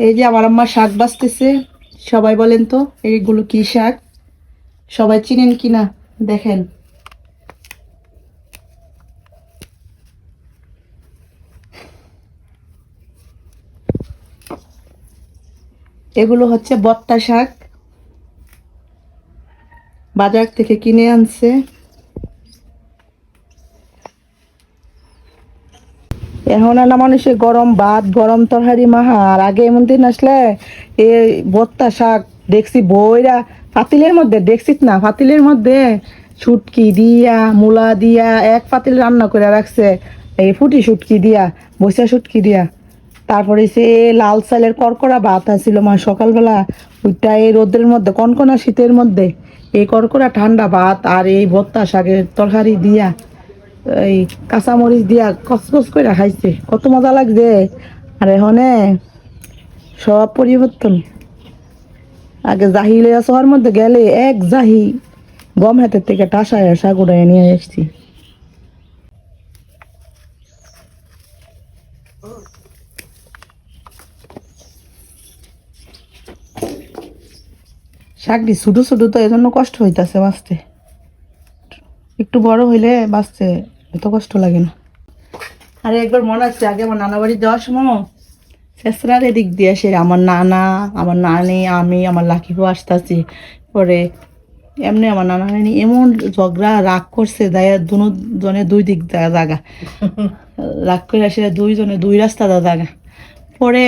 এই যে আমার আম্মা শাক বাছতেছে। সবাই বলেন তো এইগুলো কি শাক, সবাই চিনেন কিনা দেখেন। এগুলো হচ্ছে বত্তা শাক, বাজার থেকে কিনে আনছে। এখন না মানুষের গরম ভাত গরম তরকারি মাহা, আর আগে এমন দিন আসলে এই ভর্তা শাক দেখছি বইরা পাতিলের মধ্যে, দেখছিস না পাতিলের মধ্যে শুটকি দিয়া মূলা দিয়া এক পাতিল রান্না করে রাখছে, এই ফুটি শুটকি দিয়া বসা শুটকি দিয়া। তারপরে সে লাল চালের কড়কড়া ভাত আছিল মা সকালবেলা, ওইটা এই রোদের মধ্যে কনকনা শীতের মধ্যে এই কড়কড়া ঠান্ডা ভাত আর এই ভর্তা শাকের তরকারি দিয়া এই কাঁচামরিচ দিয়া কচকচ করে খাইছে, কত মজা লাগছে। আর এখানে সব পরিবর্তন। আগে জাহি লইয়া শহর মধ্যে গেলে এক জাহি গম হাতের থেকে টাসায় শাক উড়াই নিয়ে এসছি। শাকটি ছোটো ছোটো তো এজন্য কষ্ট হইতাছে বাঁচতে, একটু বড় হইলে বাঁচতে এত কষ্ট লাগে না। আরে একবার মনে আছে আগে আমার নানা বাড়ি যাওয়ার সময় শেষরার এদিক দিয়ে আসে আমার নানা, আমার নানি, আমি, আমার লাকিবু আসতেছি। পরে এমনি আমার নানা নানি এমন ঝগড়া রাগ করছে, দায়া দুজনে দুই দিক জায়গা রাগ করে আসে, দুইজনে দুই রাস্তা জায়গা। পরে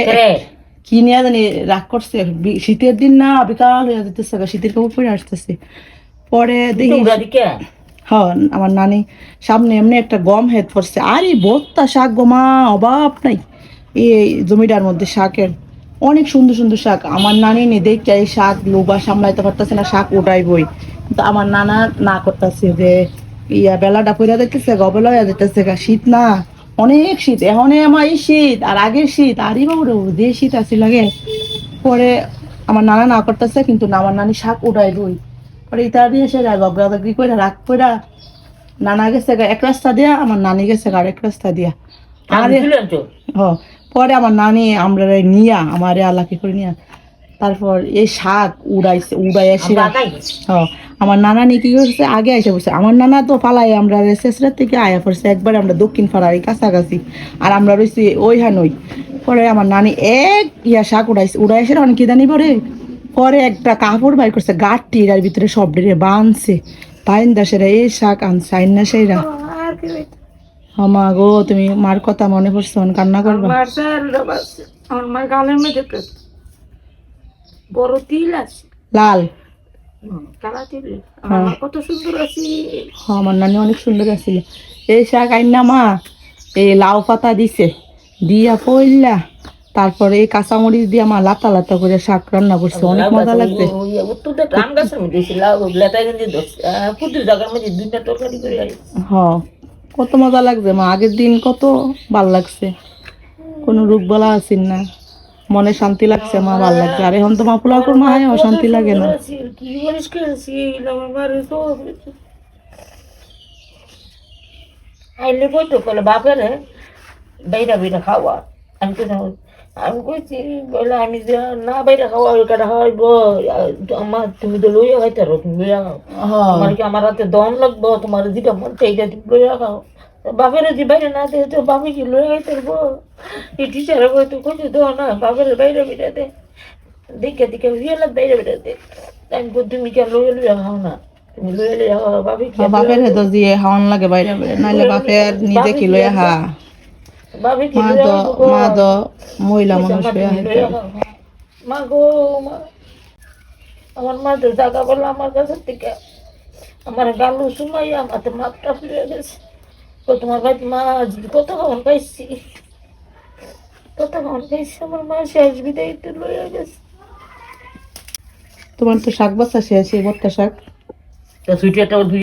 কি নিয়ে জানি রাগ করছে, শীতের দিন না বিকাল হয়ে যেতেছে, শীতের কাপড় পরে আসতেছে। পরে দেখি হ্যাঁ আমার নানি সামনে এমনি একটা গম হেড পড়ছে, আরে ভর্তা শাক গোমা অভাব নাই এই জমিটার মধ্যে শাকের, অনেক সুন্দর সুন্দর শাক। আমার নানি নি দেখে এই শাক লোবা সামলাইতে পারতেছে না, শাক উঠাইবই, কিন্তু আমার নানা না করতেছে যে ইয়া বেলাটা পইরা দেখতেছে গবেলা হয়ে যেতেছে, শীত না অনেক শীত, এখন আমার এই শীত আর আগের শীত আরই বাবুরে যে শীত আসি লাগে। পরে আমার নানা না করতেছে, কিন্তু না আমার নানি শাক উঠাইবই। পরে ইতা দিয়ে সে গবরাগি করে রাগ করে নানা গেছে এক রাস্তা দিয়া, আমার নানি গেছে আরেক রাস্তা দিয়া। আরে হ পরে আমার নানি আমরা নিয়া আমার আলাকি করে নিয়া তারপর এই শাক উড়াইছে, উড়াই আসে আমার নানা নি কি করছে আগে আইসা বসে, আমার নানা তো পালাই আমরা শেষরাত থেকে আয়া পড়ছে একবার আমরা দক্ষিণ পাড়ার কাছাকাছি, আর আমরা রয়েছি ওই হানই। পরে আমার নানি এক ইয়া শাক উড়াইছে, উড়াই এসে অনেক কি জানি পরে পরে একটা কাপড় বাইর করছে গাঠটির আর ভিতরে সব ডেরে বাঁধছে, পাইন দাসেরা এই শাক আনছে আইনা সেইরা। আমা গো তুমি মার কথা মনে পড়ছে, কান্না করবা। আমার মার গালের মধ্যে বড় তিল আছে লাল কালা তিল, আমার মা কত সুন্দর আছে। আমার নানি অনেক সুন্দর আছিল। এই শাক আইনা মা এই লাউ পাতা দিছে দিয়া পইলা, তারপরে এই কাঁচামরিচ দিয়া মা লাতা লাতা করে শাক রান্না করছে, অনেক মজা লাগছে। হ্যাঁ কত মজা লাগছে মা, আগের দিন কত ভাল লাগছে, কোনো রোগ বলা আছেন না, মনে শান্তি লাগছে মা, ভাল লাগছে। আর এখন তো মা পোলাও করমা হয় অশান্তি লাগে না। আইলে বলতো বলে বাপের বাইরা বাইরা খাওয়া, আমি তো আমি কইছি বলে আমি যে না বাইরে খাওয়া ওই কাটা খাওয়াইব আমার, তুমি তো লইয়া খাইতে পারো, তুমি লইয়া খাও, তোমার কি আমার হাতে দম লাগবো, তোমার যেটা মন চাইটা তুমি লইয়া খাও। বাপের যে বাইরে না দেয় তো বাপে কি লইয়া খাইতে পারবো, এই টিচারে তো কইছে তো না বাপের বাইরে বেড়াতে দেখে দেখে হইয়াল বাইরে বেড়াতে, আমি তুমি কি লইয়া লইয়া খাও না, তুমি লইয়া লইয়া খাও বাপে কি বাপের হেতো দিয়ে খাওয়ান লাগে বাইরে বাইরে, নাইলে বাপের নিজে কি লইয়া খা, মা তো মহিলা মানুষ মা গো মা, আমার মা তো জায়গা বললো আমার কাছে থেকে আমার গালু শুনাইয়া আমার তো মাপটা ফিরে গেছে। তোমার ভাই মা কত খাওয়ান খাইছি, কত খাওয়ান খাইছি, আমার মা শেষ বিদায় তো লইয়া গেছে। তোমার তো শাক বাচ্চা শেষ, ভর্তা শাক